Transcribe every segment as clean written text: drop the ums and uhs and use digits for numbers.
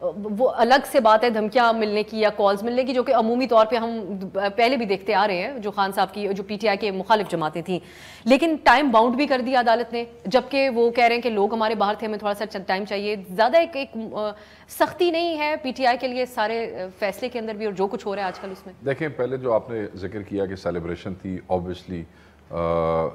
وہ الگ سے بات ہے دھمکیاں ملنے کی یا کالز ملنے کی، جو کہ عمومی طور پہ ہم پہلے بھی دیکھتے آ رہے ہیں، جو خان صاحب کی جو پی ٹی آئی کے مخالف جماعتیں تھیں، لیکن ٹائم باؤنڈ بھی کر دیا عدالت نے، جبکہ وہ کہہ رہے ہیں کہ لوگ ہمارے باہر تھے، ہمیں تھوڑا سا ٹائم چاہیے. زیادہ ایک سختی نہیں ہے پی ٹی آئی کے لیے سارے فیصلے کے اندر بھی اور جو کچھ ہو رہا ہے آج کل اس میں؟ دیکھیں، پہلے جو آپ نے ذکر کیا کہ سیلیبریشن تھی، آبویسلی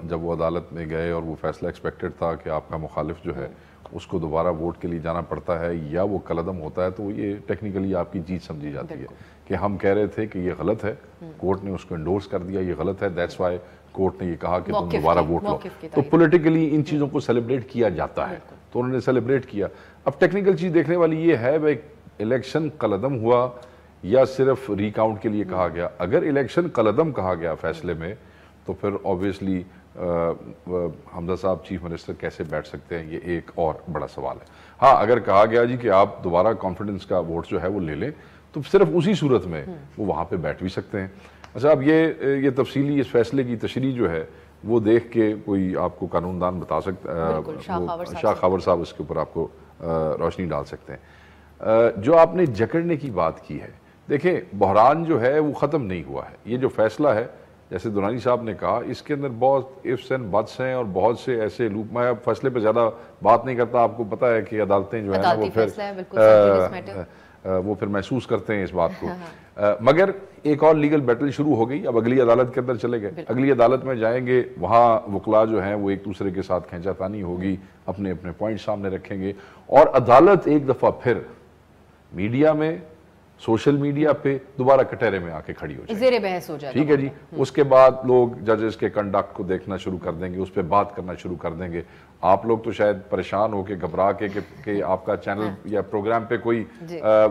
جب وہ عدالت میں گئے اور وہ فیصلہ ایکسپیکٹڈ تھا کہ آپ کا مخالف جو ہے اس کو دوبارہ ووٹ کے لیے جانا پڑتا ہے یا وہ کالعدم ہوتا ہے، تو یہ ٹیکنیکلی آپ کی جیت سمجھی جاتی ہے کہ ہم کہہ رہے تھے کہ یہ غلط ہے، کورٹ نے اس کو انڈورس کر دیا، یہ غلط ہے، دیٹس وائی کورٹ نے یہ کہا کہ تم دوبارہ ووٹ لو. تو پولیٹیکلی ان چیزوں کو سیلیبریٹ کیا جاتا ہے، تو انہوں نے سیلیبریٹ کیا. اب ٹیکنیکل چیز دیکھنے والی یہ ہے بھائی الیکشن کالعدم ہوا یا صرف ریکاؤنٹ کے لیے کہا گیا. اگر الیکشن کالعدم کہا گیا فیصلے میں تو پھر آبویسلی حمزہ صاحب چیف منسٹر کیسے بیٹھ سکتے ہیں، یہ ایک اور بڑا سوال ہے. ہاں، اگر کہا گیا جی کہ آپ دوبارہ کانفیڈنس کا ووٹ جو ہے وہ لے لیں تو صرف اسی صورت میں وہ وہاں پہ بیٹھ بھی سکتے ہیں. اچھا، اب یہ تفصیلی اس فیصلے کی تشریح جو ہے وہ دیکھ کے کوئی آپ کو قانون دان بتا سکتا، شاہ خاور صاحب اس کے اوپر آپ کو روشنی ڈال سکتے ہیں. جو آپ نے جکڑنے کی بات کی ہے، دیکھیں بحران جو ہے وہ ختم نہیں ہوا ہے. یہ جو فیصلہ ہے، جیسے دورانی صاحب نے کہا، اس کے اندر بہت ifs and buts ہیں اور بہت سے ایسے لوپ. میں اب فیصلے پہ زیادہ بات نہیں کرتا، آپ کو پتہ ہے کہ عدالتیں جو ہیں وہ پھر محسوس کرتے ہیں اس بات کو. مگر ایک اور لیگل بیٹل شروع ہو گئی. اب اگلی عدالت کے اندر چلے گئے، اگلی عدالت میں جائیں گے، وہاں وکلا جو ہیں وہ ایک دوسرے کے ساتھ کھینچا تانی ہوگی، اپنے اپنے پوائنٹ سامنے رکھیں گے، اور عدالت ایک دفعہ پھر میڈیا میں، سوشل میڈیا پہ دوبارہ کٹہرے میں آ کے کھڑی ہو جائے، زیر بحث ہو جائے. ٹھیک ہے جی. اس کے بعد لوگ ججز کے کنڈکٹ کو دیکھنا شروع کر دیں گے، اس پہ بات کرنا شروع کر دیں گے. آپ لوگ تو شاید پریشان ہو کے گھبرا کے کہ آپ کا چینل یا پروگرام پہ کوئی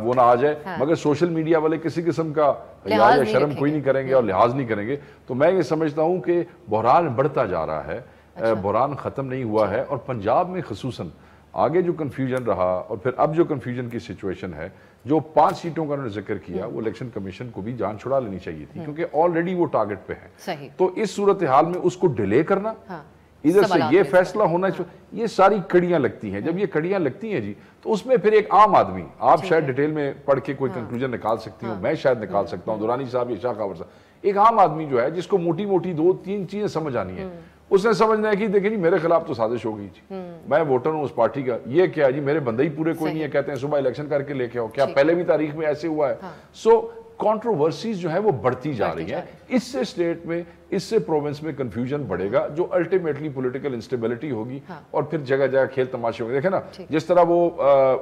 وہ نہ آ جائے، مگر سوشل میڈیا والے کسی قسم کا یا شرم کوئی نہیں کریں گے اور لحاظ نہیں کریں گے. تو میں یہ سمجھتا ہوں کہ بحران بڑھتا جا رہا ہے، بحران ختم نہیں ہوا ہے. اور پنجاب میں خصوصاً آگے جو کنفیوژن رہا اور پھر اب جو کنفیوژن کی سچویشن ہے، جو 5 سیٹوں کا انہوں نے ذکر کیا، وہ الیکشن کمیشن کو بھی جان چھڑا لینی چاہیے تھی، کیونکہ آلریڈی وہ ٹارگٹ پہ ہیں. تو اس صورتحال میں اس کو ڈیلے کرنا، ادھر سے یہ فیصلہ ہونا، یہ ساری کڑیاں لگتی ہیں. جب یہ کڑیاں لگتی ہیں جی، تو اس میں پھر ایک عام آدمی، آپ شاید ڈیٹیل میں پڑھ کے کوئی کنکلوژن نکال سکتی ہوں، میں شاید نکال سکتا ہوں، دورانی صاحب یا شاہ خاور صاحب، ایک عام آدمی جو ہے جس کو موٹی موٹی 2-3 چیزیں سمجھ آنی ہے، اس نے سمجھنا ہے کہ دیکھیں جی میرے خلاف تو سازش ہو گئی جی، میں ووٹر ہوں اس پارٹی کا، یہ کیا جی میرے بندے ہی پورے کوئی نہیں ہے، کہتے ہیں صبح الیکشن کر کے لے کے آؤ، کیا پہلے بھی تاریخ میں ایسے ہوا ہے؟ سو کانٹروورسیز جو ہے وہ بڑھتی جا رہی ہیں. اس سے اسٹیٹ میں، اس سے پروونس میں کنفیوژن بڑھے گا، جو الٹیمیٹلی پولیٹیکل انسٹیبلٹی ہوگی اور پھر جگہ جگہ کھیل تماشے ہوں گے. دیکھیں نا، جس طرح وہ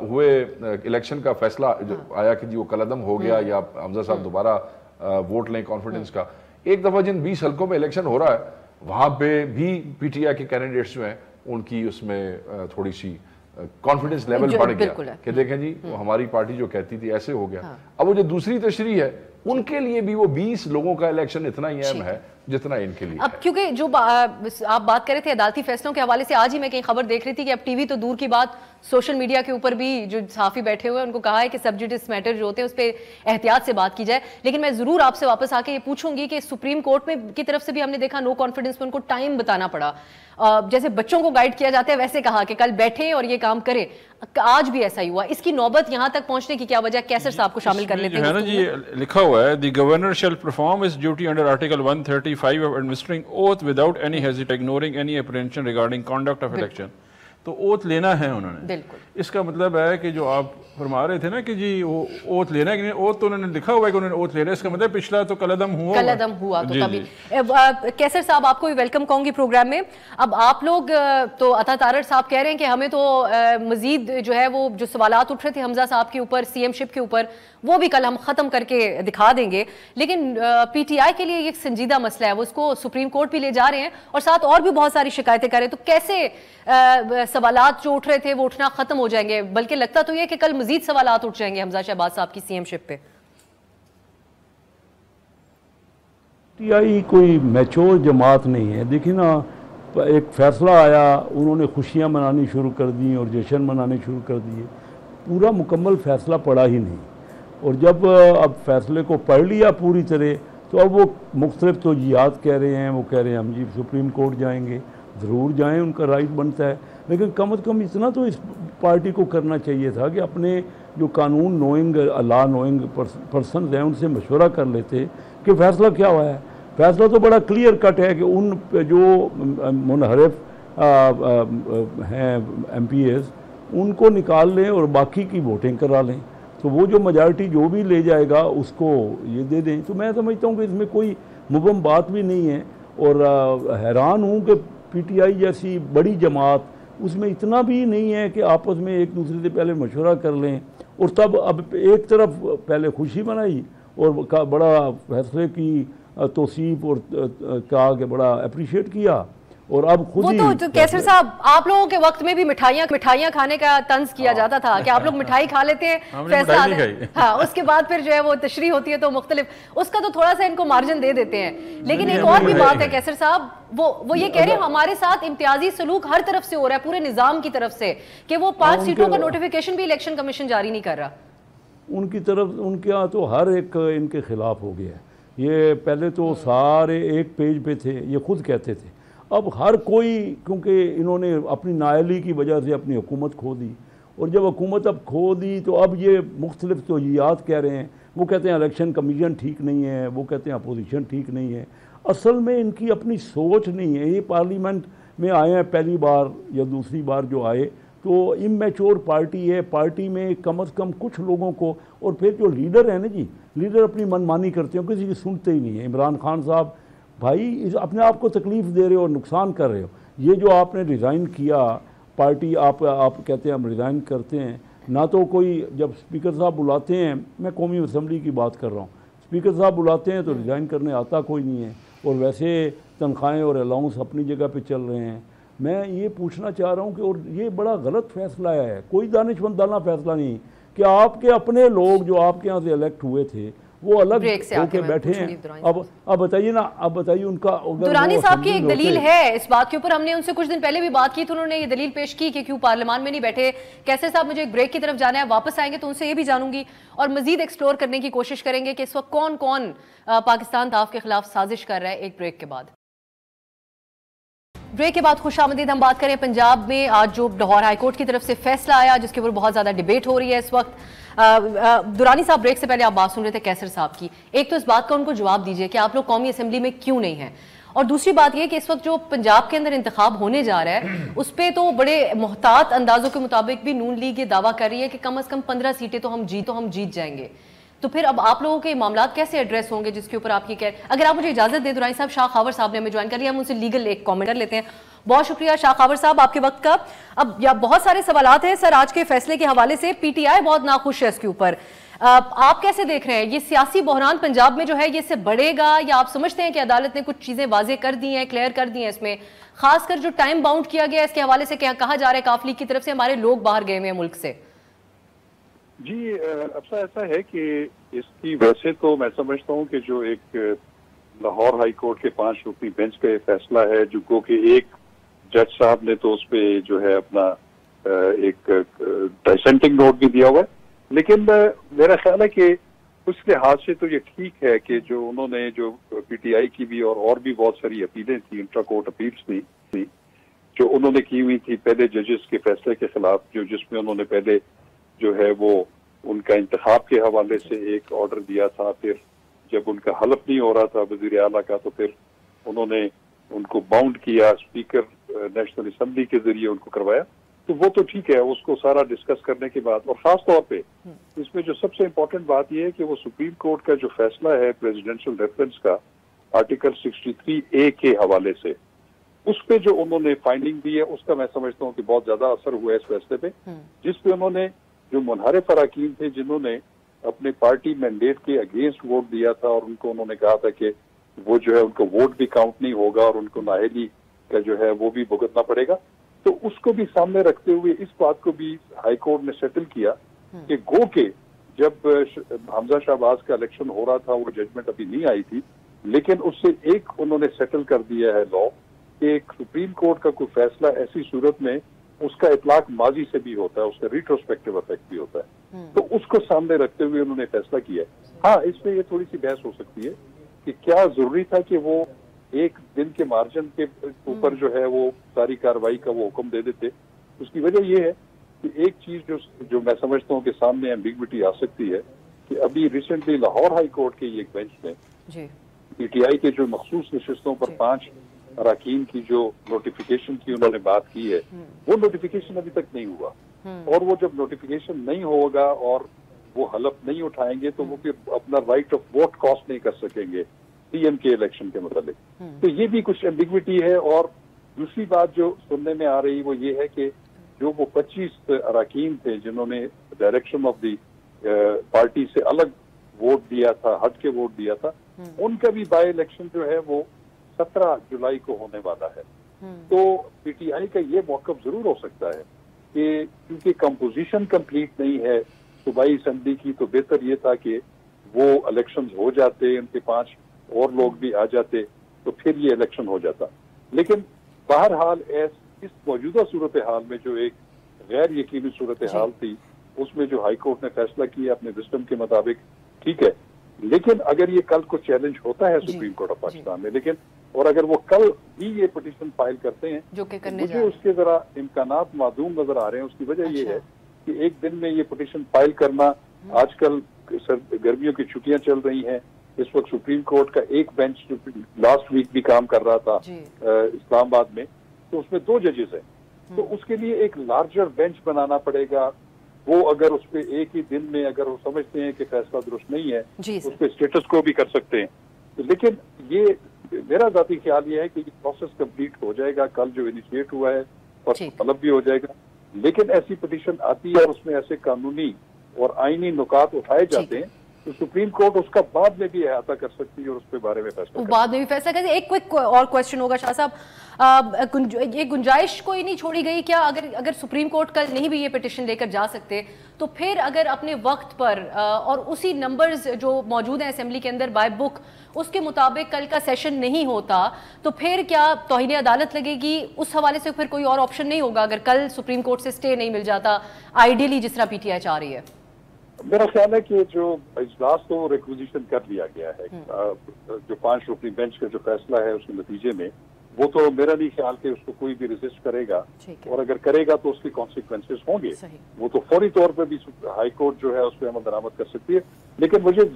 ہوئے الیکشن کا فیصلہ آیا کہ جی وہ کالعدم ہو گیا یا حمزہ صاحب دوبارہ ووٹ لیں کانفیڈنس کا، ایک دفعہ جن 20 حلقوں میں الیکشن ہو رہا ہے وہاں پہ بھی پی ٹی آئی کے کینڈیڈیٹس جو ہیں ان کی اس میں تھوڑی سی کانفیڈنس لیول بڑھ گیا کہ دیکھیں جی ہماری پارٹی جو کہتی تھی ایسے ہو گیا. اب وہ جو دوسری تشریح ہے، ان کے لیے بھی وہ 20 لوگوں کا الیکشن اتنا ہی اہم ہے جتنا ان کے لیے. اب کیونکہ جو آپ بات کر رہے تھے عدالتی فیصلوں کے حوالے سے، آج ہی میں کہیں خبر دیکھ رہی تھی کہ اب ٹی وی تو دور کی بات، سوشل میڈیا کے اوپر بھی جو صحافی بیٹھے ہوئے ہیں ان کو کہا ہے کہ سب جوڈیس میٹر جو ہوتے ہیں اس پہ احتیاط سے بات کی جائے. لیکن میں ضرور آپ سے واپس آ کے یہ پوچھوں گی کہ سپریم کورٹ میں کی طرف سے بھی ہم نے دیکھا نو کانفیڈنس میں ان کو ٹائم بتانا پڑا، جیسے بچوں کو گائیڈ کیا جاتا ہے ویسے کہا کہ کل بیٹھیں اور یہ کام کریں. آج بھی ایسا ہی ہوا. اس کی نوبت یہاں تک پہنچنے کی کیا وجہ؟ کیسر صاحب کو شامل کر لیتے ہیں. جی لکھا ہوا ہے the governor shall perform his duty under article 135 of administering oath without any hesitate ignoring any apprehension regarding conduct of election. تو اوتھ لینا ہے انہوں نے. اس کا مطلب ہے کہ جو آپ فرما رہے تھے نا کہ جی وہ اوتھ لینا ہے کہ نہیں، اوتھ تو انہوں نے لکھا ہوا ہے کہ انہوں نے اوتھ لینا ہے، اس کا مطلب پچھلا تو کالعدم ہوا تو تبھی. کیسر صاحب آپ کو بھی ویلکم کہوں گی پروگرام میں. اب آپ لوگ تو عطا تارڑ صاحب کہہ رہے ہیں کہ ہمیں تو مزید جو ہے وہ جو سوالات اٹھ رہے تھے حمزہ صاحب کے اوپر، سی ایم شپ کے اوپر، وہ بھی کل ہم ختم کر کے دکھا دیں گے. لیکن پی ٹی آئی کے لیے یہ ایک سنجیدہ مسئلہ ہے، وہ اس کو سپریم کورٹ بھی لے جا رہے ہیں اور ساتھ اور بھی بہت ساری شکایتیں کر رہے ہیں. تو کیسے سوالات جو اٹھ رہے تھے وہ اٹھنا ختم ہو جائیں گے؟ بلکہ لگتا تو یہ کہ کل مزید سوالات اٹھ جائیں گے حمزہ شہباز صاحب کی سی ایم شپ پہ. ٹی آئی کوئی میچور جماعت نہیں ہے. دیکھیں نا، ایک فیصلہ آیا، انہوں نے خوشیاں منانی شروع کر دیں اور جشن منانے شروع کر دیے، پورا مکمل فیصلہ پڑا ہی نہیں. اور جب اب فیصلے کو پڑھ لیا پوری طرح، تو اب وہ مختلف توجیہات کہہ رہے ہیں. وہ کہہ رہے ہیں ہم جی سپریم کورٹ جائیں گے. ضرور جائیں، ان کا رائٹ بنتا ہے، لیکن کم از کم اتنا تو اس پارٹی کو کرنا چاہیے تھا کہ اپنے جو قانون نوئنگ لا نوئنگ پرسنز ہیں ان سے مشورہ کر لیتے کہ فیصلہ کیا ہوا ہے. فیصلہ تو بڑا کلیئر کٹ ہے کہ ان جو منحرف ہیں ایم پی ایز ان کو نکال لیں اور باقی کی ووٹنگ کرا لیں, تو وہ جو میجارٹی جو بھی لے جائے گا اس کو یہ دے دیں. تو میں سمجھتا ہوں کہ اس میں کوئی مبہم بات بھی نہیں ہے, اور حیران ہوں کہ پی ٹی آئی جیسی بڑی جماعت اس میں اتنا بھی نہیں ہے کہ آپس میں ایک دوسرے سے پہلے مشورہ کر لیں, اور تب اب ایک طرف پہلے خوشی منائی اور بڑا فیصلے کی توصیف اور کہا کہ بڑا اپریشیٹ کیا, اور اب خود ہی وہ تو کیسر صاحب آپ لوگوں کے وقت میں بھی مٹھائیاں کھانے کا طنز کیا جاتا تھا کہ آپ لوگ مٹھائی کھا لیتے ہیں, فیصلہ آتا ہے ہاں اس کے بعد پھر جو ہے وہ تشریح ہوتی ہے تو مختلف, اس کا تو تھوڑا سا ان کو مارجن دے دیتے ہیں. لیکن ایک اور بھی بات ہے کیسر صاحب, وہ یہ کہہ رہے ہیں ہمارے ساتھ امتیازی سلوک ہر طرف سے ہو رہا ہے, پورے نظام کی طرف سے, کہ وہ 5 سیٹوں کا نوٹیفیکیشن بھی الیکشن کمیشن جاری نہیں کر رہا. ان کی طرف ان کے ہاں تو ہر ایک ان کے خلاف ہو گیا ہے. یہ پہلے تو سارے ایک پیج پہ تھے, یہ خود کہتے تھے, اب ہر کوئی, کیونکہ انہوں نے اپنی نااہلی کی وجہ سے اپنی حکومت کھو دی, اور جب حکومت اب کھو دی تو اب یہ مختلف توجیہات کہہ رہے ہیں. وہ کہتے ہیں الیکشن کمیشن ٹھیک نہیں ہے, وہ کہتے ہیں اپوزیشن ٹھیک نہیں ہے. اصل میں ان کی اپنی سوچ نہیں ہے. یہ پارلیمنٹ میں آئے ہیں پہلی بار یا دوسری بار جو آئے, تو امیچور پارٹی ہے. پارٹی میں کم از کم کچھ لوگوں کو, اور پھر جو لیڈر ہیں نا جی, لیڈر اپنی منمانی کرتے ہیں, کسی کی سنتے ہی نہیں ہیں. عمران خان صاحب بھائی اپنے آپ کو تکلیف دے رہے ہو اور نقصان کر رہے ہو. یہ جو آپ نے ریزائن کیا پارٹی, آپ کہتے ہیں ہم ریزائن کرتے ہیں, نہ تو کوئی جب اسپیکر صاحب بلاتے ہیں, میں قومی اسمبلی کی بات کر رہا ہوں, اسپیکر صاحب بلاتے ہیں تو ریزائن کرنے آتا کوئی نہیں ہے, اور ویسے تنخواہیں اور الاؤنس اپنی جگہ پہ چل رہے ہیں. میں یہ پوچھنا چاہ رہا ہوں کہ اور یہ بڑا غلط فیصلہ ہے, کوئی دانشمندانہ فیصلہ نہیں کہ آپ کے اپنے لوگ جو آپ کے یہاں سے الیکٹ ہوئے تھے وہ الگ ہو کے بیٹھے ہیں. اب بتائیے نا, اب بتائیے ان کا درانی صاحب کی ایک دلیل ہے اس بات کے اوپر, ہم نے ان سے کچھ دن پہلے بھی بات کی تو انہوں نے یہ دلیل پیش کی کہ کیوں پارلیمان میں نہیں بیٹھے. کیسے صاحب مجھے ایک بریک کی طرف جانا ہے, واپس آئیں گے تو ان سے یہ بھی جانوں گی اور مزید ایکسپلور کرنے کی کوشش کریں گے کہ اس وقت کون کون پاکستان طاف کے خلاف سازش کر رہا ہے. ایک بریک کے بعد خوش آمدید. ہم بات کریں پنجاب میں آج جو لاہور ہائی کورٹ کی طرف سے فیصلہ آیا جس کے اوپر بہت زیادہ ڈیبیٹ ہو رہی ہے اس وقت. درانی صاحب بریک سے پہلے آپ بات سن رہے تھے کیسر صاحب کی, ایک تو اس بات کا ان کو جواب دیجئے کہ آپ لوگ قومی اسمبلی میں کیوں نہیں ہیں, اور دوسری بات یہ کہ اس وقت جو پنجاب کے اندر انتخاب ہونے جا رہا ہے اس پہ تو بڑے محتاط اندازوں کے مطابق بھی نون لیگ یہ دعویٰ کر رہی ہے کہ کم از کم 15 سیٹیں تو ہم جیت جائیں گے. تو پھر اب آپ لوگوں کے معاملات کیسے ایڈریس ہوں گے جس کے اوپر آپ یہ اگر آپ مجھے اجازت دیں درانی صاحب, شاہ خاور صاحب نے ہمیں جوائن کر لیا, ہم ان سے لیگل ایک کامنٹ کر لیتے ہیں. بہت شکریہ شاہ خاور صاحب آپ کے وقت کا. اب بہت سارے سوالات ہیں سر آج کے فیصلے کے حوالے سے. پی ٹی آئی بہت ناخوش ہے اس کے اوپر, آپ کیسے دیکھ رہے ہیں یہ سیاسی بحران پنجاب میں جو ہے یہ سے بڑھے گا, یا آپ سمجھتے ہیں کہ عدالت نے کچھ چیزیں واضح کر دی ہیں, کلیئر کر دی ہیں, اس میں خاص کر جو ٹائم باؤنڈ کیا گیا اس کے حوالے سے کہا جا رہا ہے کاف لیگ کی طرف سے ہمارے لوگ باہر گئے ہوئے ہیں ملک سے. جی افسا ایسا ہے کہ اس کی ویسے تو میں سمجھتا ہوں کہ جو ایک لاہور ہائی کورٹ کے 5 رکنی بینچ کا یہ فیصلہ ہے, جو کو کہ ایک جج صاحب نے تو اس پہ جو ہے اپنا ایک ڈسینٹنگ نوٹ بھی دیا ہوا ہے, لیکن میرا خیال ہے کہ اس لحاظ سے تو یہ ٹھیک ہے کہ جو انہوں نے جو پی ٹی آئی کی بھی اور بھی بہت ساری اپیلیں تھیں, انٹرا کورٹ اپیلس تھی جو انہوں نے کی ہوئی تھی پہلے ججز کے فیصلے کے خلاف, جس میں انہوں نے پہلے جو ہے وہ ان کا انتخاب کے حوالے سے ایک آرڈر دیا تھا, پھر جب ان کا حلف نہیں ہو رہا تھا وزیر اعلیٰ کا تو پھر انہوں نے ان کو باؤنڈ کیا, اسپیکر نیشنل اسمبلی کے ذریعے ان کو کروایا. تو وہ تو ٹھیک ہے, اس کو سارا ڈسکس کرنے کے بعد, اور خاص طور پہ اس میں جو سب سے امپورٹنٹ بات یہ ہے کہ وہ سپریم کورٹ کا جو فیصلہ ہے پریزیڈنشل ریفرنس کا آرٹیکل 63A کے حوالے سے, اس پہ جو انہوں نے فائنڈنگ دی ہے اس کا میں سمجھتا ہوں کہ بہت زیادہ اثر ہوا ہے اس فیصلے پہ, جس پہ انہوں نے جو منحرف اراکین تھے جنہوں نے اپنے پارٹی مینڈیٹ کے اگینسٹ ووٹ دیا تھا, اور ان کو انہوں نے کہا تھا کہ وہ جو ہے ان کا ووٹ بھی کاؤنٹ نہیں ہوگا اور ان کو نااہلی کا جو ہے وہ بھی بھگتنا پڑے گا, تو اس کو بھی سامنے رکھتے ہوئے اس بات کو بھی ہائی کورٹ نے سیٹل کیا کہ گو کہ جب حمزہ شہباز کا الیکشن ہو رہا تھا وہ ججمنٹ ابھی نہیں آئی تھی, لیکن اس سے ایک انہوں نے سیٹل کر دیا ہے لا کہ ایک سپریم کورٹ کا کوئی فیصلہ ایسی صورت میں اس کا اطلاق ماضی سے بھی ہوتا ہے, اس کا ریٹروسپیکٹو افیکٹ بھی ہوتا ہے, تو اس کو سامنے رکھتے ہوئے انہوں نے فیصلہ کیا ہے. ہاں اس میں یہ تھوڑی سی بحث ہو سکتی ہے کہ کیا ضروری تھا کہ وہ ایک دن کے مارجن کے اوپر جو ہے وہ ساری کارروائی کا وہ حکم دے دیتے. اس کی وجہ یہ ہے کہ ایک چیز جو میں سمجھتا ہوں کہ سامنے ایمبیگوٹی آ سکتی ہے کہ ابھی ریسنٹلی لاہور ہائی کورٹ کے ایک بینچ میں پی ٹی آئی کے جو مخصوص نشستوں پر 5 اراکین کی جو نوٹیفیکیشن کی انہوں نے بات کی ہے، وہ نوٹیفیکیشن ابھی تک نہیں ہوا، اور وہ جب نوٹیفیکیشن نہیں ہوگا اور وہ حلف نہیں اٹھائیں گے تو وہ پھر اپنا رائٹ آف ووٹ کاسٹ نہیں کر سکیں گے سی ایم کے الیکشن کے متعلق. تو یہ بھی کچھ ایمبیگوٹی ہے. اور دوسری بات جو سننے میں آ رہی وہ یہ ہے کہ جو وہ 25 اراکین تھے جنہوں نے ڈائریکشن آف دی پارٹی سے الگ ووٹ دیا تھا، ہٹ کے ووٹ دیا تھا، ان کا بھی بائی الیکشن جو ہے وہ 17 جولائی کو ہونے والا ہے. تو پی ٹی آئی کا یہ موقف ضرور ہو سکتا ہے کہ کیونکہ کمپوزیشن کمپلیٹ نہیں ہے صوبائی اسمبلی کی، تو بہتر یہ تھا کہ وہ الیکشنز ہو جاتے، ان کے 5 اور لوگ بھی آ جاتے تو پھر یہ الیکشن ہو جاتا. لیکن بہرحال اس موجودہ صورتحال میں جو ایک غیر یقینی صورتحال تھی، اس میں جو ہائی کورٹ نے فیصلہ کیا اپنے وزڈم کے مطابق ٹھیک ہے، لیکن اگر یہ کل کو چیلنج ہوتا ہے سپریم کورٹ آف پاکستان میں، لیکن اور اگر وہ کل بھی یہ پٹیشن فائل کرتے ہیں، جو کہ مجھے اس کے ذرا امکانات معدوم نظر آ رہے ہیں. اس کی وجہ یہ ہے کہ ایک دن میں یہ پٹیشن فائل کرنا، آج کل گرمیوں کی چھٹیاں چل رہی ہیں، اس وقت سپریم کورٹ کا ایک بینچ جو لاسٹ ویک بھی کام کر رہا تھا اسلام آباد میں، تو اس میں 2 ججز ہیں، تو اس کے لیے ایک لارجر بینچ بنانا پڑے گا. وہ اگر اس پہ ایک ہی دن میں اگر وہ سمجھتے ہیں کہ فیصلہ درست نہیں ہے اس پہ اسٹیٹس کو بھی کر سکتے ہیں. لیکن یہ میرا ذاتی خیال یہ ہے کہ یہ پروسیس کمپلیٹ ہو جائے گا کل جو انیشیٹ ہوا ہے اور طلب بھی ہو جائے گا. لیکن ایسی پٹیشن آتی ہے اور اس میں ایسے قانونی اور آئینی نقاط اٹھائے جاتے ہیں تو سپریم کورٹ اس کا بعد میں بھی احاطہ کر سکتی ہے اور اس کے بارے میں فیصلہ بعد میں بھی فیصلہ کرتے. ایک کوئک اور کویسچن ہوگا شاہ صاحب، یہ گنجائش کوئی نہیں چھوڑی گئی کیا اگر سپریم کورٹ کل نہیں بھی یہ پٹیشن لے کر جا سکتے تو پھر اگر اپنے وقت پر اور اسی نمبرز جو موجود ہیں اسمبلی کے اندر بائی بک اس کے مطابق کل کا سیشن نہیں ہوتا تو پھر کیا توہین عدالت لگے گی؟ اس حوالے سے پھر کوئی اور آپشن نہیں ہوگا اگر کل سپریم کورٹ سے اسٹے نہیں مل جاتا آئیڈیلی جس طرح پی ٹی آئی چاہ رہی ہے؟ میرا خیال ہے کہ جو اجلاس تو ریکوزیشن کر لیا گیا ہے، جو 5 رکنی بینچ کا جو فیصلہ ہے اس کے نتیجے میں، وہ تو میرا نہیں خیال کہ اس کو کوئی بھی ریزسٹ کرے گا، اور اگر کرے گا تو اس کے کانسیکوینسز ہوں گے. وہ تو فوری طور پہ بھی ہائی کورٹ جو ہے اس پہ عمل درآمد کر سکتی ہے. لیکن مجھے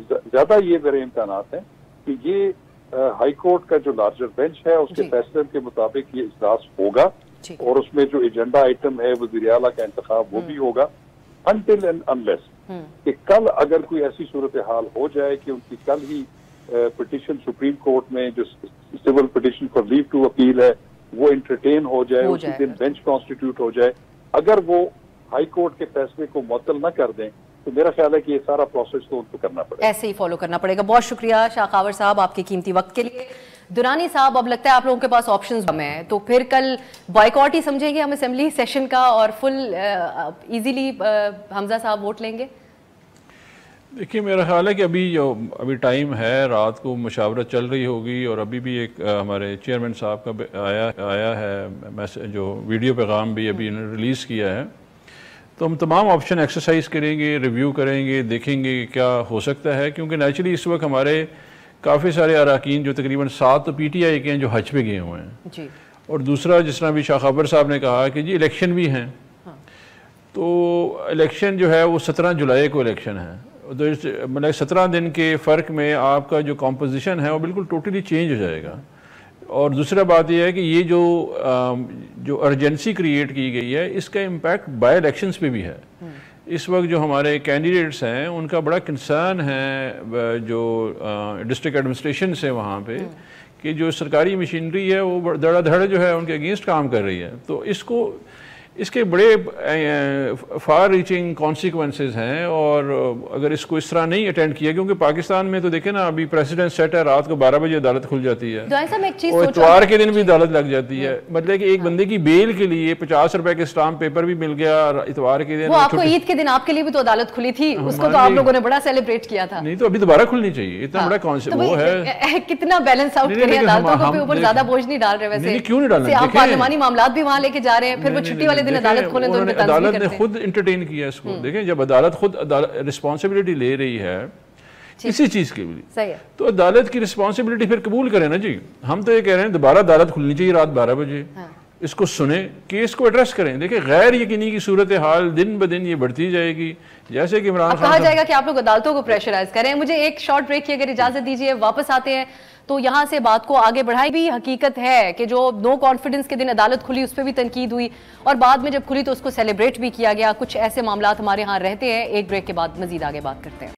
زیادہ یہ میرے امکانات ہیں کہ یہ ہائی کورٹ کا جو لارجر بینچ ہے اس کے فیصلے کے مطابق یہ اجلاس ہوگا، اور اس میں جو ایجنڈا آئٹم ہے وزیر اعلیٰ کا انتخاب وہ بھی ہوگا، until and unless کہ کل اگر کوئی ایسی صورتحال ہو جائے کہ ان کی کل ہی پٹیشن سپریم کورٹ میں جو civil petition for leave to appeal ہے وہ انٹرٹین ہو جائے، اسی دن بینچ کانسٹیٹیوٹ ہو جائے، اگر وہ ہائی کورٹ کے فیصلے کو معطل نہ کر دیں تو میرا خیال ہے کہ یہ سارا پروسیس تو ان کو کرنا پڑے گا، ایسے ہی فالو کرنا پڑے گا. بہت شکریہ شاہ خاور صاحب آپ کے قیمتی وقت کے لیے. درانی صاحب، اب لگتا ہے آپ لوگوں کے پاس آپشنز ہیں، تو پھر کل بائیکاٹ ہی سمجھیں گے ہم اسمبلی سیشن کا اور فل ایزیلی حمزہ صاحب ووٹ لیں گے؟ دیکھیے میرا خیال ہے کہ ابھی ٹائم ہے، رات کو مشاورت چل رہی ہوگی، اور ابھی بھی ایک ہمارے چیئرمین صاحب کا آیا ہے جو ویڈیو پیغام بھی ابھی انہوں نے ریلیز کیا ہے، تو ہم تمام آپشن ایکسرسائز کریں گے، ریویو کریں گے، دیکھیں گے کیا ہو سکتا ہے. کیونکہ نیچرلی اس وقت ہمارے کافی سارے اراکین جو تقریباً 7 تو پی ٹی آئی کے ہیں جو حج پہ گئے ہوئے ہیں، اور دوسرا جس طرح بھی شاہ خبر صاحب نے کہا کہ جی الیکشن بھی ہیں، تو الیکشن جو ہے وہ 17 جولائی کو الیکشن ہے، مطلب 17 دن کے فرق میں آپ کا جو کمپوزیشن ہے وہ بالکل ٹوٹلی چینج ہو جائے گا. اور دوسرا بات یہ ہے کہ یہ جو ارجنسی کریٹ کی گئی ہے اس کا امپیکٹ بائی الیکشنز پہ بھی ہے. اس وقت جو ہمارے کینڈیڈیٹس ہیں ان کا بڑا کنسرن ہے جو ڈسٹرکٹ ایڈمنسٹریشن سے وہاں پہ کہ جو سرکاری مشینری ہے وہ دھڑا دھڑ جو ہے ان کے اگینسٹ کام کر رہی ہے. تو اس کے بڑے فار ریچنگ کانسیکوینسز ہیں، اور اگر اس کو اس طرح نہیں اٹینڈ کیا، کیونکہ پاکستان میں تو دیکھیں نا ابھی پریسیڈنٹ سیٹ ہے، رات کو 12 بجے عدالت کھل جاتی ہے، اور اتوار کے دن بھی عدالت لگ جاتی ہے. مطلب کہ ایک بندے کی بیل کے لیے 50 روپے کے اسٹامپ پیپر بھی مل گیا اتوار کے دن. وہ آپ کو عید کے دن آپ کے لیے بھی تو عدالت کھلی تھی، اس کو تو آپ لوگوں نے بڑا سیلیبریٹ کیا تھا. نہیں تو ابھی دوبارہ کھلنی چاہیے، اتنا بڑا کانسیپٹ وہ ہے. کتنا بیلنس آؤٹ کریں، عدالتوں کے اوپر زیادہ بوجھ نہیں ڈال رہے. ویسے کیوں نہیں ڈالنا؟ آپ پارلیمانی معاملات بھی وہاں لے کے جا رہے ہیں، پھر وہ چھٹی والے دن عدالت کھولیں تو عدالت نے خود انٹرٹین کیا اس کو. دیکھیں جب عدالت خود رسپانسبلٹی لے رہی ہے کسی چیز کے لیے تو عدالت کی رسپانسبلٹی پھر قبول کریں نا جی. ہم تو یہ کہہ رہے ہیں دوبارہ عدالت کھلنی چاہیے رات 12 بجے. اس کو سنیں, کیس کو ایڈریس کریں. دیکھیں غیر یقینی کی صورتحال دن بدن یہ بڑھتی جائے گی, جیسے کہ عمران خان کہا جائے گا کہ آپ لوگ عدالتوں کو پریشرائز کریں. مجھے ایک شارٹ بریک کی اگر اجازت دیجیے, واپس آتے ہیں تو یہاں سے بات کو آگے بڑھائی. بھی حقیقت ہے کہ جو نو کانفیڈنس کے دن عدالت کھلی اس پہ بھی تنقید ہوئی, اور بعد میں جب کھلی تو اس کو سیلیبریٹ بھی کیا گیا. کچھ ایسے معاملات ہمارے ہاں رہتے ہیں. ایک بریک کے بعد مزید آگے بات کرتے ہیں.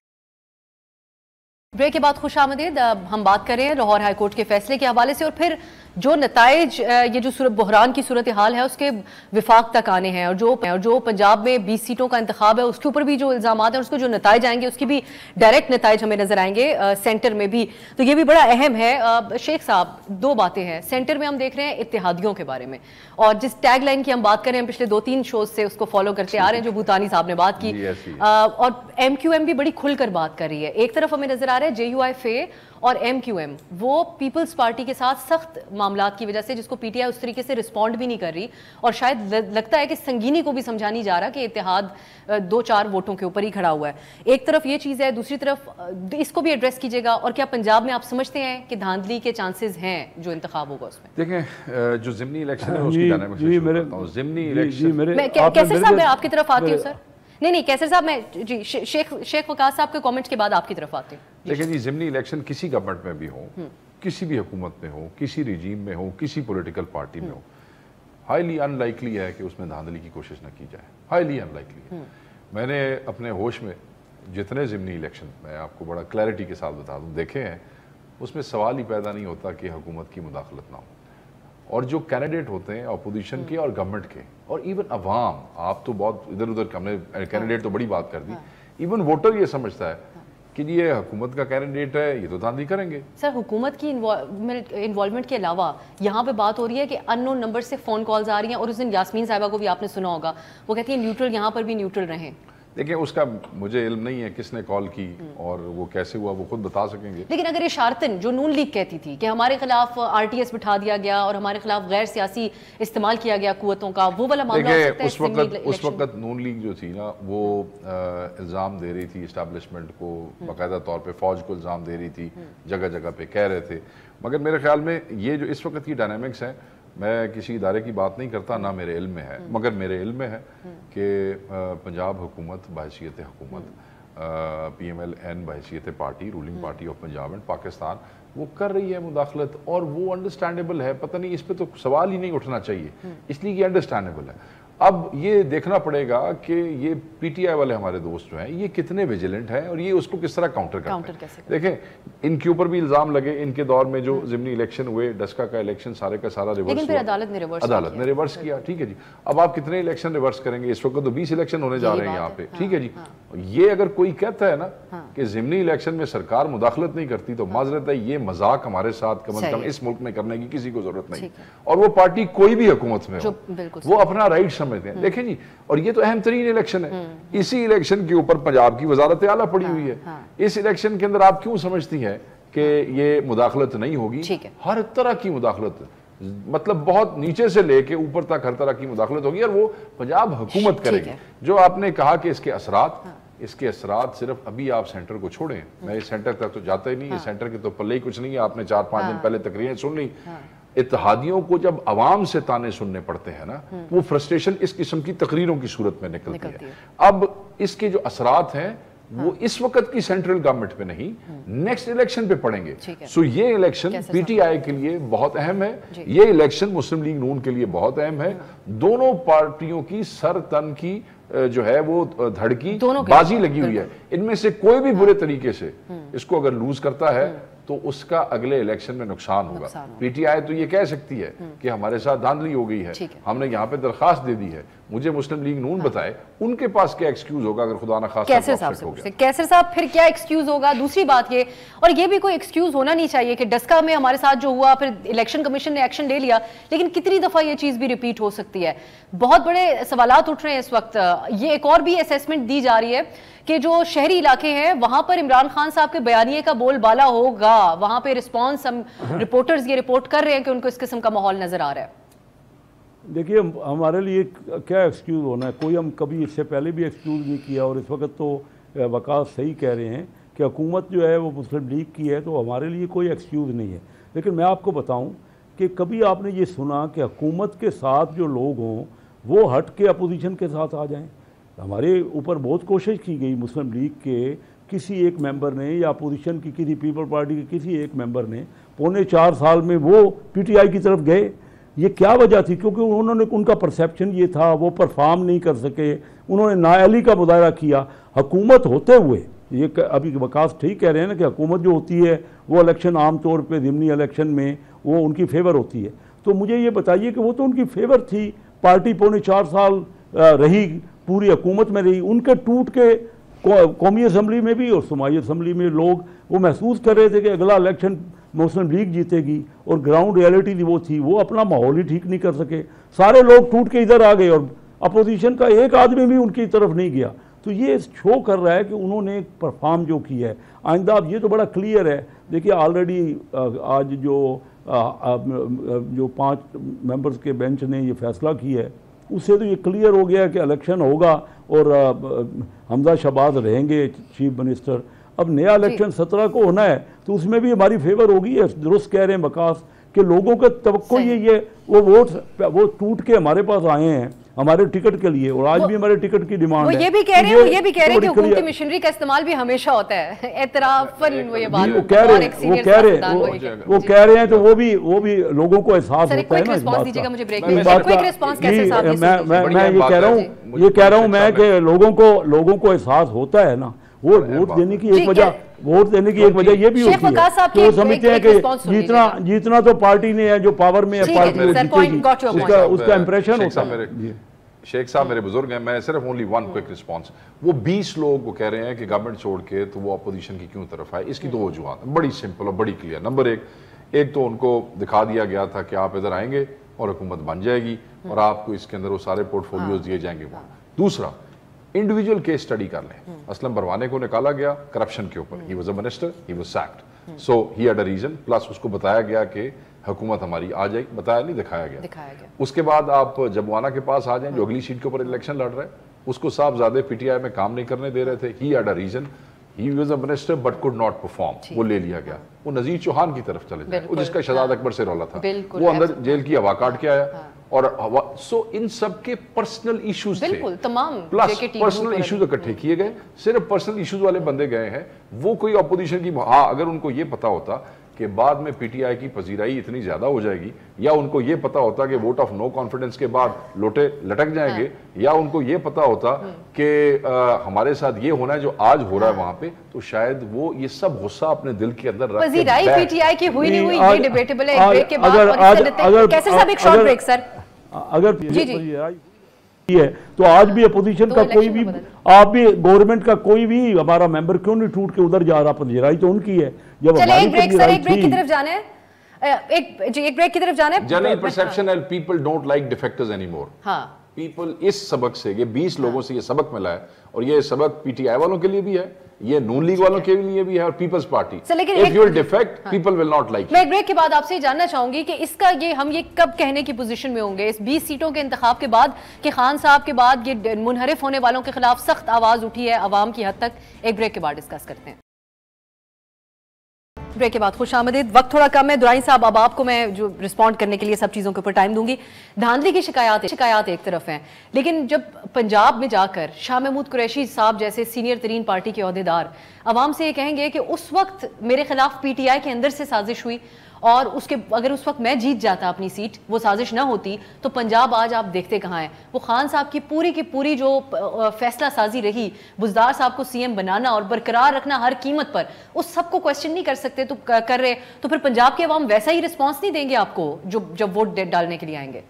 بریک کے بعد خوش آمدید. ہم بات کر رہے ہیں لاہور ہائی کورٹ کے فیصلے کے حوالے سے, اور پھر جو نتائج یہ جو بحران کی صورتحال ہے اس کے وفاق تک آنے ہیں, اور جو پنجاب میں 20 سیٹوں کا انتخاب ہے اس کے اوپر بھی جو الزامات ہیں اس کو جو نتائج آئیں گے اس کی بھی ڈائریکٹ نتائج ہمیں نظر آئیں گے سینٹر میں بھی, تو یہ بھی بڑا اہم ہے. شیخ صاحب, دو باتیں ہیں. سینٹر میں ہم دیکھ رہے ہیں اتحادیوں کے بارے میں, اور جس ٹیگ لائن کی ہم بات کر رہے ہیں پچھلے 2-3 شوز سے اس کو فالو کرتے آ رہے ہیں جو بھوتانی صاحب نے بات کی, اور ایم کیو ایم بھی بڑی کھل کر بات کر رہی ہے. ایک طرف ہمیں نظر آ رہا ہے جے یو آئی فے اور ایم کیو ایم وہ پیپلز پارٹی کے ساتھ سخت معاملات کی وجہ سے, جس کو پی ٹی آئی اس طریقے سے رسپونڈ بھی نہیں کر رہی, اور شاید لگتا ہے کہ سنگینی کو بھی سمجھا نہیں جا رہا کہ اتحاد 2-4 ووٹوں کے اوپر ہی کھڑا ہوا ہے. ایک طرف یہ چیز ہے, دوسری طرف اس کو بھی ایڈریس کیجیے گا. اور کیا پنجاب میں آپ سمجھتے ہیں کہ دھاندلی کے چانسز ہیں جو انتخاب ہوگا اس میں؟ دیکھیں جو ضمنی الیکشن ہے اس کی ڈائنامکس سے شروع کرتا ہوں. ضمنی الیکشن کیسر صاحب میں آپ کی طرف آتی ہوں سر. نہیں کیسر صاحب میں جی شیخ وقاص صاحب کے کامنٹس کے بعد آپ کی طرف آتے ہیں. لیکن جی ضمنی الیکشن کسی گورنمنٹ میں بھی ہو, کسی بھی حکومت میں ہو, کسی رجیم میں ہو, کسی پولیٹیکل پارٹی میں ہو, ہائیلی ان لائکلی ہے کہ اس میں دھاندلی کی کوشش نہ کی جائے. ہائیلی ان لائکلی ہے. میں نے اپنے ہوش میں جتنے ضمنی الیکشن میں آپ کو بڑا کلیئرٹی کے ساتھ بتا دوں دیکھے ہیں, اس میں سوال ہی پیدا نہیں ہوتا کہ حکومت کی مداخلت نہ ہو. اور جو کینڈیڈیٹ ہوتے ہیں اپوزیشن کے اور گورنمنٹ کے, اور ایون عوام, آپ تو بہت ادھر ادھر ہم نے کینڈیڈیٹ تو بڑی بات کر دی, ایون ووٹر یہ سمجھتا ہے کہ یہ حکومت کا کینڈیڈیٹ ہے, یہ تو دھاندلی کریں گے. سر حکومت کی انوالومنٹ کے علاوہ یہاں پہ بات ہو رہی ہے کہ ان نون نمبر سے فون کالز آ رہی ہیں, اور اس دن یاسمین صاحبہ کو بھی آپ نے سنا ہوگا, وہ کہتی ہیں نیوٹرل, یہاں پر بھی نیوٹرل رہیں. دیکھیں اس کا مجھے علم نہیں ہے کس نے کال کی اور وہ کیسے ہوا, وہ خود بتا سکیں گے. لیکن اگر اشارتن جو نون لیگ کہتی تھی کہ ہمارے خلاف آر ٹی ایس بٹھا دیا گیا اور ہمارے خلاف غیر سیاسی استعمال کیا گیا قوتوں کا, وہ والا معاملہ ہو سکتا ہے. اس وقت نون لیگ جو تھی نا وہ الزام دے رہی تھی اسٹیبلشمنٹ کو, باقاعدہ طور پہ فوج کو الزام دے رہی تھی, جگہ جگہ پہ کہہ رہے تھے. مگر میرے خیال میں یہ جو اس وقت کی ڈائنامکس ہیں, میں کسی ادارے کی بات نہیں کرتا, نہ میرے علم میں ہے, مگر میرے علم میں ہے کہ پنجاب حکومت بحیثیت حکومت, پی ایم ایل این بحیثیت party, ruling party of Punjab and Pakistan, وہ کر رہی ہے مداخلت, اور وہ انڈرسٹینڈیبل ہے. پتہ نہیں اس پہ تو سوال ہی نہیں اٹھنا چاہیے, اس لیے یہ انڈرسٹینڈیبل ہے. اب یہ دیکھنا پڑے گا کہ یہ پی ٹی آئی والے ہمارے دوست جو ہیں یہ کتنے ویجیلنٹ ہیں اور یہ اس کو کس طرح کاؤنٹر کرتے ہیں. دیکھیں ان کے اوپر بھی الزام لگے, ان کے دور میں جو ضمنی الیکشن ہوئے, ڈسکا کا الیکشن سارے کا سارا ریورس ہوا, لیکن پھر عدالت نے ریورس کیا. ٹھیک ہے جی, اب آپ کتنے الیکشن ریورس کریں گے؟ اس وقت تو 20 الیکشن ہونے جا رہے ہیں یہاں پہ. ٹھیک ہے جی, یہ اگر کوئی کہتا ہے نا کہ ضمنی الیکشن میں سرکار مداخلت نہیں کرتی تو معذرت ہے, یہ مذاق ہمارے ساتھ کم از کم اس ملک میں کرنے کی کسی کو ضرورت نہیں. اور وہ پارٹی کوئی بھی حکومت میں ہو, وہ اپنا رائٹ سمجھتے ہیں. دیکھیں جی, اور یہ تو اہم ترین الیکشن ہے, اسی الیکشن کے اوپر پنجاب کی وزارت اعلیٰ پڑی ہوئی ہے. اس الیکشن کے اندر آپ کیوں سمجھتی ہیں کہ یہ مداخلت نہیں ہوگی؟ ہر طرح کی مداخلت, مطلب بہت نیچے سے لے کے اوپر تک ہر طرح کی مداخلت ہوگی, اور وہ پنجاب حکومت کرے گی. جو آپ نے کہا کہ اس کے اثرات صرف ابھی آپ سینٹر کو چھوڑیں, میں اس سینٹر تک تو جاتا ہی نہیں, سینٹر کے تو پلے ہی کچھ نہیں ہے. آپ نے 4-5 دن پہلے تقریریں سن لی. اتحادیوں کو جب عوام سے تانے سننے پڑتے ہیں نا, وہ فرسٹریشن اس قسم کی تقریروں کی صورت میں نکلتی ہے. اب اس کے جو اثرات ہیں وہ اس وقت کی سینٹرل گورنمنٹ پہ نہیں, نیکسٹ الیکشن پہ پڑیں گے. سو یہ الیکشن پی ٹی آئی کے لیے بہت اہم ہے, یہ الیکشن مسلم لیگ نون کے لیے بہت اہم ہے. دونوں پارٹیوں کی سر تن کی جو ہے وہ دھڑ کی بازی لگی ہوئی ہے. ان میں سے کوئی بھی برے طریقے سے اس کو اگر لوز کرتا ہے تو اس کا اگلے الیکشن میں نقصان ہوگا. پی ٹی آئی تو یہ کہہ سکتی ہے کہ ہمارے ساتھ دھاندلی ہو گئی ہے, ہم نے یہاں پہ درخواست دے دی ہے, مجھے مسلم لیگ نون بتائے ان کے پاس کیا ایکسکیوز ہوگا اگر خدا نہ خواستہ کیسر صاحب پھر کیا ایکسکیوز ہوگا؟ دوسری بات یہ, اور یہ بھی کوئی ایکسکیوز ہونا نہیں چاہیے کہ ڈسکا میں ہمارے ساتھ جو ہوا, پھر الیکشن کمیشن نے ایکشن لے لیا, لیکن کتنی دفعہ یہ چیز بھی ریپیٹ ہو سکتی ہے؟ بہت بڑے سوالات اٹھ رہے ہیں اس وقت. یہ ایک اور بھی اسیسمنٹ دی جا رہی ہے کہ جو شہری علاقے ہیں وہاں پر عمران خان صاحب کے بیانیے کا بول بالا ہوگا, وہاں پہ رسپانس, ہم رپورٹرز یہ رپورٹ کر رہے ہیں کہ ان کو اس قسم کا ماحول نظر آ رہا ہے. دیکھیے ہمارے لیے کیا ایکسکیوز ہونا ہے, کوئی ہم کبھی اس سے پہلے بھی ایکسکیوز نہیں کیا, اور اس وقت تو وقاص صحیح کہہ رہے ہیں کہ حکومت جو ہے وہ مسلم لیگ کی ہے, تو ہمارے لیے کوئی ایکسکیوز نہیں ہے. لیکن میں آپ کو بتاؤں کہ کبھی آپ نے یہ سنا کہ حکومت کے ساتھ جو لوگ ہوں وہ ہٹ کے اپوزیشن کے ساتھ آ جائیں؟ ہمارے اوپر بہت کوشش کی گئی مسلم لیگ کے کسی ایک ممبر نے یا اپوزیشن کی کسی پیپل پارٹی کے کسی ایک ممبر نے 4.25 سال میں وہ پی ٹی آئی کی طرف گئے. یہ کیا وجہ تھی؟ کیونکہ انہوں نے ان کا پرسیپشن یہ تھا وہ پرفارم نہیں کر سکے, انہوں نے نااہلی کا مظاہرہ کیا. حکومت ہوتے ہوئے یہ ابھی وکاس ٹھیک کہہ رہے ہیں نا کہ حکومت جو ہوتی ہے وہ الیکشن عام طور پہ ضمنی الیکشن میں وہ ان کی فیور ہوتی ہے. تو مجھے یہ بتائیے کہ وہ تو ان کی فیور تھی, پارٹی 4.25 سال رہی, پوری حکومت میں رہی, ان کے ٹوٹ کے قومی اسمبلی میں بھی اور صوبائی اسمبلی میں لوگ وہ محسوس کر رہے تھے کہ اگلا الیکشن مسلم لیگ جیتے گی, اور گراؤنڈ ریئلٹی وہ تھی, وہ اپنا ماحول ہی ٹھیک نہیں کر سکے, سارے لوگ ٹوٹ کے ادھر آ گئے اور اپوزیشن کا ایک آدمی بھی ان کی طرف نہیں گیا. تو یہ شو کر رہا ہے کہ انہوں نے پرفارم جو کی ہے. آئندہ اب یہ تو بڑا کلیئر ہے, دیکھیے آلریڈی آج جو 5 ممبرز کے بینچ نے یہ فیصلہ کی ہے اس سے تو یہ کلیئر ہو گیا کہ الیکشن ہوگا اور حمزہ شہباز رہیں گے چیف منسٹر. اب نیا الیکشن 17 کو ہونا ہے تو اس میں بھی ہماری فیور ہوگی. درست کہہ رہے ہیں وکاس کہ لوگوں کا توقع یہ وہ ووٹ وہ ٹوٹ کے ہمارے پاس آئے ہیں ہمارے ٹکٹ کے لیے, اور آج بھی ہمارے ٹکٹ کی ڈیمانڈ ہے. وہ یہ بھی کہہ رہے ہیں کہ حکومتی مشنری کا استعمال بھی ہمیشہ ہوتا ہے, اعترافاً وہ یہ بات وہ کہہ رہے ہیں تو وہ بھی لوگوں کو احساس ہوتا ہے نا اس بات کا. میں کہ لوگوں کو احساس ہوتا ہے نا, وہ ووٹ دینے کی ایک وجہ یہ بھی ہوتی ہے کہ وہ سمجھتے ہیں کہ جیتنا تو پارٹی نے ہے, جو پاور میں ہے پارٹی وہ جیتے گی, اس کا امپریشن ہوتا ہے. شیخ صاحب میرے بزرگ ہیں, میں صرف اونلی ون کوئک رسپانس. وہ 20 لوگ وہ کہہ رہے ہیں کہ گورنمنٹ چھوڑ کے تو وہ اپوزیشن کی کیوں طرف آئے. اس کی 2 وجوہات ہیں, بڑی سمپل اور بڑی کلیئر. نمبر 1 تو ان کو دکھا دیا گیا تھا کہ آپ ادھر آئیں گے اور حکومت بن جائے گی اور آپ کو اس کے اندر وہ سارے پورٹ فولیوز دیے جائیں گے. دوسرا انڈیویجول کیس سٹڈی کر لیں. اسلم بروانے کو نکالا گیا کرپشن کے اوپر, he was a minister, he was sacked, so he had a reason, plus اس کو بتایا گیا کہ حکومت ہماری آ جائے, بتایا نہیں دکھایا گیا. اس کے بعد آپ جبوانا کے پاس آ جائیں جو اگلی سیٹ کے اوپر الیکشن لڑ رہے, اس کو صاحب زیادہ پی ٹی آئی میں کام نہیں کرنے دے رہے تھے. ہی had a reason, he was a minister but could not perform, وہ لے لیا گیا. وہ نذیر چوہان کی طرف چلے جائیں, وہ جس کا شہزاد اکبر سے رولا تھا, وہ اندر جیل کی ہوا کاٹ کے آیا. اور سو ان سب کے پرسنل ایشوز تھے, پلس پرسنل ایشوز اکٹھے کیے گئے. صرف پرسنل ایشوز والے بندے گئے ہیں. وہ کوئی اپوزیشن کی اگر ان کو یہ پتا ہوتا کہ بعد میں پی ٹی آئی کی پذیرائی اتنی زیادہ ہو جائے گی, یا ان کو یہ پتا ہوتا کہ ووٹ آف نو کانفیڈنس کے بعد لوٹے لٹک جائیں گے, یا ان کو یہ پتا ہوتا کہ ہمارے ساتھ یہ ہونا ہے جو آج ہو رہا ہے وہاں پہ, تو شاید وہ یہ سب غصہ اپنے دل کے اندر رکھ کے پذیرائی پی ٹی آئی کی ہوئی نہیں ہوئی یہ ڈیبیٹیبل ہے. ایک بریک کے بعد کیسے صاحب ایک شارٹ بریک سر. اگر ہے تو آج بھی اپوزیشن کا کوئی بھی, آپ بھی گورنمنٹ کا کوئی بھی ہمارا ممبر کیوں نہیں ٹوٹ کے ادھر جا رہا؟ پذیرائی تو ان کی ہے. جب ایک بریک کی طرف جانا ہے, ایک بریک کی طرف جانا ہے. جنرل پرسیپشن ہے people don't like defectors anymore. ہاں پیپل اس سبق سے, یہ 20 لوگوں سے یہ سبق ملا ہے, اور یہ سبق پی ٹی آئی والوں کے لیے بھی ہے, یہ نون لیگ والوں کے لیے بھی ہے, اور Peoples Party. If you will defect, people will not like you. میں ایک بریک کے بعد آپ سے جاننا چاہوں گی کہ اس کا ہم یہ کب کہنے کی پوزیشن میں ہوں گے اس 20 سیٹوں کے انتخاب کے بعد کہ خان صاحب کے بعد یہ منحرف ہونے والوں کے خلاف سخت آواز اٹھی ہے عوام کی حد تک. ایک بریک کے بعد ڈسکس کرتے ہیں. بریک کے بعد خوش آمدید. وقت تھوڑا کم ہے دورانی صاحب, اب آپ کو میں جو رسپونڈ کرنے کے لیے سب چیزوں کے اوپر ٹائم دوں گی. دھاندلی کی شکایات ایک طرف ہیں, لیکن جب پنجاب میں جا کر شاہ محمود قریشی صاحب جیسے سینئر ترین پارٹی کے عہدیدار عوام سے یہ کہیں گے کہ اس وقت میرے خلاف پی ٹی آئی کے اندر سے سازش ہوئی, اور اگر اس وقت میں جیت جاتا اپنی سیٹ, وہ سازش نہ ہوتی, تو پنجاب آج آپ دیکھتے کہاں ہیں. وہ خان صاحب کی پوری جو فیصلہ سازی رہی, بزدار صاحب کو سی ایم بنانا اور برقرار رکھنا ہر قیمت پر, اس سب کو کوسچن نہیں کر سکتے تو کر رہے, تو پھر پنجاب کے عوام ویسا ہی رسپانس نہیں دیں گے آپ کو جب ووٹ ڈالنے کے لیے آئیں گے؟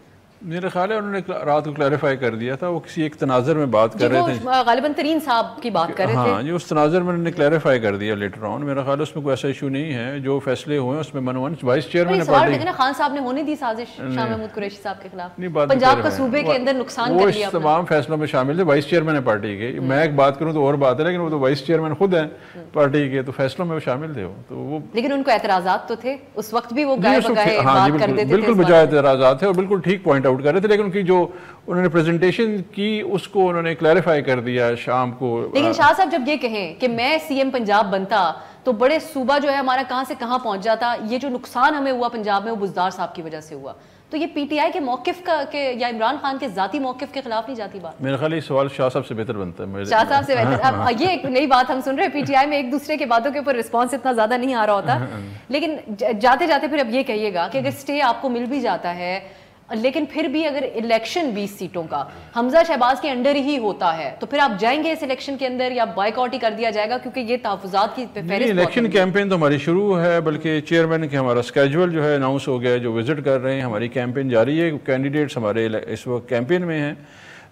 میرا خیال ہے انہوں نے رات کو کلیریفائی کر دیا تھا, وہ کسی ایک تناظر میں بات کر رہے تھے, غالباً ترین صاحب کی بات کر رہے تھے. ہاں جی, اس تناظر میں انہوں نے کلیریفائی کر دیا لیٹر آن. میرا خیال ہے اس میں کوئی ایسا ایشو نہیں ہے, جو فیصلے ہوئے ہیں اس میں منون وائس چیئرمین نے پارٹی خان صاحب نے ہونے دی سازش شاہ محمود قریشی صاحب کے خلاف, پنجاب کا صوبے کے اندر نقصان کر لیا. وہ اس تمام فیصلوں میں شامل تھے, وائس چیئرمین ہے پارٹی کے. میں ایک بات کروں تو اور بات ہے, لیکن وہ تو وائس چیئرمین خود ہیں پارٹی کے, تو فیصلوں میں وہ شامل تھے. تو وہ لیکن ان کو اعتراضات تو تھے اس وقت بھی, وہ گائے بگائے بات کر دیتے تھے. بالکل بجائے اعتراضات تھے اور بالکل ٹھیک پوائنٹ آؤٹ کر رہے تھے, لیکن ان کی جو انہوں نے پریزنٹیشن کی اس کو انہوں نے کلیریفائی کر دیا شام کو. لیکن شاہ صاحب جب یہ کہیں کہ میں سی ایم پنجاب بنتا تو بڑے صوبہ جو ہے ہمارا کہاں سے کہاں پہنچ جاتا. یہ جو نقصان ہمیں ہوا پنجاب میں وہ بزدار صاحب کی وجہ سے ہوا. تو یہ پی ٹی آئی کے موقف کا یا عمران خان کے ذاتی موقف کے خلاف نہیں جاتی بات؟ میرا خیال یہ سوال شاہ صاحب سے بہتر بنتا ہے. شاہ صاحب سے بہتر. اب یہ ایک نئی بات ہم سن رہے ہیں, پی ٹی آئی میں ایک دوسرے کی باتوں کے اوپر رسپانس اتنا زیادہ نہیں آ رہا ہوتا, لیکن جاتے جاتے پھر اب یہ کہیے گا کہ اگر اسٹے آپ کو مل بھی جاتا ہے لیکن پھر بھی اگر الیکشن 20 سیٹوں کا حمزہ شہباز کے انڈر ہی ہوتا ہے تو پھر آپ جائیں گے اس الیکشن کے اندر یا بائیکاٹ ہی کر دیا جائے گا؟ کیونکہ یہ تحفظات کی فہرست. الیکشن کیمپین تو ہماری شروع ہے, بلکہ چیئرمین کے ہمارا اسکیجول جو ہے اناؤنس ہو گیا ہے, جو وزٹ کر رہے ہیں. ہماری کیمپین جاری ہے, کینڈیڈیٹس ہمارے اس وقت کیمپین میں ہیں.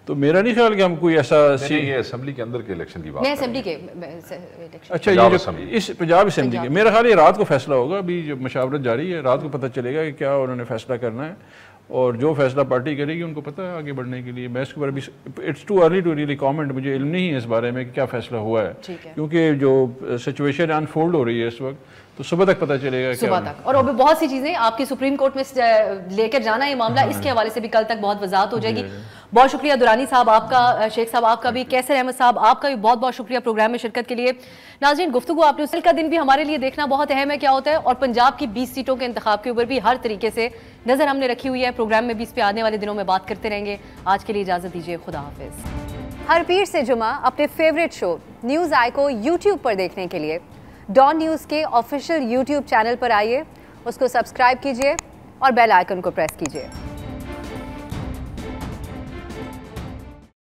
تو میرا نہیں خیال کہ ہم کوئی ایسا یہ اسمبلی کے اندر کے الیکشن کی بات میں اسمبلی کے اچھا یہ اس پنجاب اسمبلی کے میرا خیال یہ رات کو فیصلہ ہوگا. ابھی جو مشاورت جاری ہے, رات کو پتہ چلے گا کہ کیا انہوں نے فیصلہ کرنا ہے, اور جو فیصلہ پارٹی کرے گی ان کو پتہ ہے آگے بڑھنے کے لیے. میں اس کے بارے میں it's too early to really comment, مجھے علم نہیں ہے اس بارے میں کہ کیا فیصلہ ہوا ہے, کیونکہ جو سچویشن انفولڈ ہو رہی ہے اس وقت تو صبح تک پتہ چلے گا صبح تک. اور بہت سی چیزیں آپ کی سپریم کورٹ میں لے کر جانا یہ معاملہ, اس کے حوالے سے بھی کل تک بہت وضاحت ہو جائے گی. بہت شکریہ درانی صاحب آپ کا, شیخ صاحب آپ کا بھی, کیسر احمد صاحب آپ کا بھی بہت بہت شکریہ پروگرام میں شرکت کے لیے. ناظرین گفتگو آپ نے اس کا دن بھی ہمارے لیے دیکھنا بہت اہم ہے کیا ہوتا ہے, اور پنجاب کی 20 سیٹوں کے انتخاب کے اوپر بھی ہر طریقے سے نظر ہم نے رکھی ہوئی ہے. پروگرام میں بھی اس پہ آنے والے دنوں میں بات کرتے رہیں گے. آج کے لیے اجازت دیجیے, خدا حافظ. ہر پیر سے جمعہ اپنے فیوریٹ شو نیوز آئی کو یوٹیوب پر دیکھنے کے لیے ڈان نیوز کے آفیشیل یوٹیوب چینل پر آئیے, اس کو سبسکرائب کیجیے اور بیل آئیکن کو پریس کیجیے.